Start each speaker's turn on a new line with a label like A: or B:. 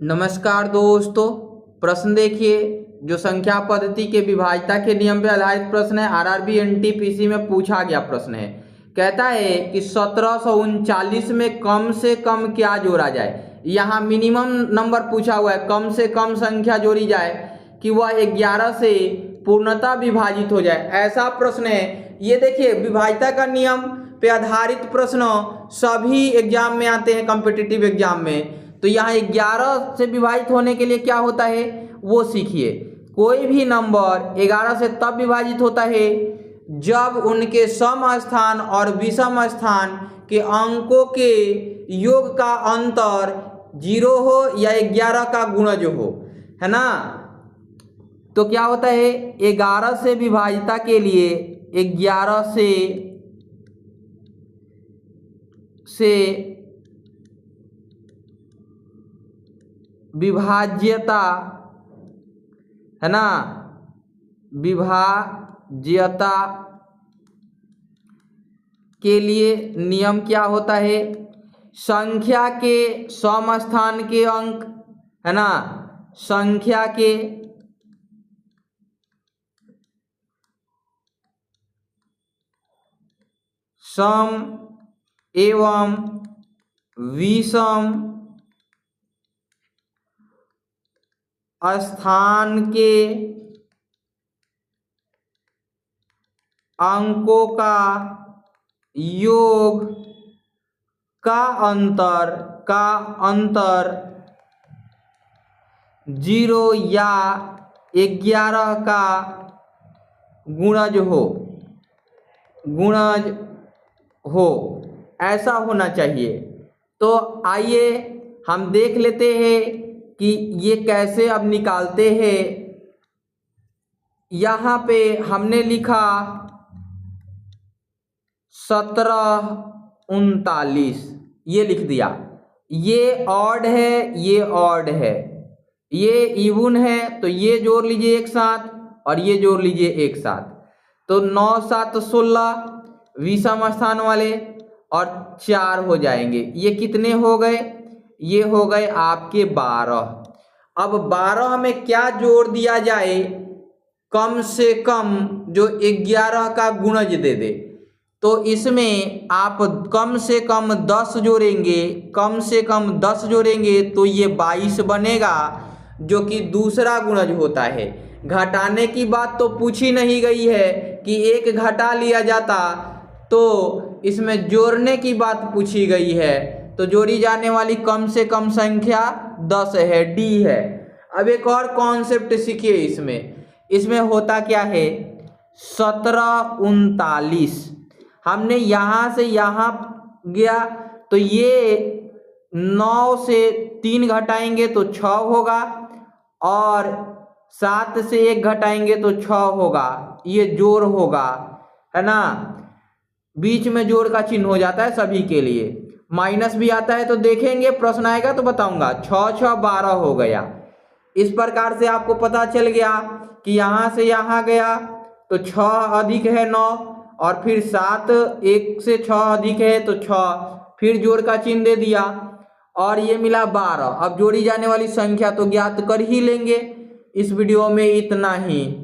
A: नमस्कार दोस्तों। प्रश्न देखिए, जो संख्या पद्धति के विभाज्यता के नियम पर आधारित प्रश्न है। आरआरबी एनटीपीसी में पूछा गया प्रश्न है। कहता है कि 1739 में कम से कम क्या जोड़ा जाए। यहाँ मिनिमम नंबर पूछा हुआ है, कम से कम संख्या जोड़ी जाए कि वह 11 से पूर्णतः विभाजित हो जाए, ऐसा प्रश्न है। ये देखिए, विभाज्यता का नियम पे आधारित प्रश्न सभी एग्जाम में आते हैं, कॉम्पिटिटिव एग्जाम में। तो यहाँ 11 से विभाजित होने के लिए क्या होता है वो सीखिए। कोई भी नंबर 11 से तब विभाजित होता है जब उनके सम स्थान और विषम स्थान के अंकों के योग का अंतर 0 हो या 11 का गुणज हो, है ना। तो क्या होता है, 11 से विभाज्यता के लिए 11 से विभाज्यता, है ना, विभाज्यता के लिए नियम क्या होता है, संख्या के सम स्थान के अंक, है ना, संख्या के सम एवं विषम स्थान के अंकों का योग का अंतर 0 या 11 का गुणज हो, ऐसा होना चाहिए। तो आइए हम देख लेते हैं कि ये कैसे अब निकालते हैं। यहाँ पे हमने लिखा 1739, ये लिख दिया। ये ऑड है, ये ऑड है, ये इवन है, तो ये जोड़ लीजिए एक साथ और ये जोड़ लीजिए एक साथ। तो 9 7 16 विषम स्थान वाले और 4 हो जाएंगे। ये कितने हो गए, ये हो गए आपके 12। अब 12 में क्या जोड़ दिया जाए, कम से कम जो 11 का गुणज दे दे। तो इसमें आप कम से कम 10 जोड़ेंगे, कम से कम 10 जोड़ेंगे तो ये 22 बनेगा, जो कि दूसरा गुणज होता है। घटाने की बात तो पूछी नहीं गई है कि एक घटा लिया जाता, तो इसमें जोड़ने की बात पूछी गई है। तो जोड़ी जाने वाली कम से कम संख्या 10 है, डी है। अब एक और कॉन्सेप्ट सीखिए। इसमें होता क्या है, 1739 हमने यहाँ से यहाँ गया, तो ये 9 से 3 घटाएंगे तो 6 होगा, और 7 से 1 घटाएंगे तो 6 होगा। ये जोड़ होगा, है ना। बीच में जोड़ का चिन्ह हो जाता है सभी के लिए। माइनस भी आता है तो देखेंगे, प्रश्न आएगा तो बताऊंगा। 6 6 12 हो गया। इस प्रकार से आपको पता चल गया कि यहाँ से यहाँ गया तो 6 अधिक है 9, और फिर 7 1 से 6 अधिक है तो 6, फिर जोड़ का चिन्ह दे दिया और ये मिला 12। अब जोड़ी जाने वाली संख्या तो ज्ञात कर ही लेंगे। इस वीडियो में इतना ही।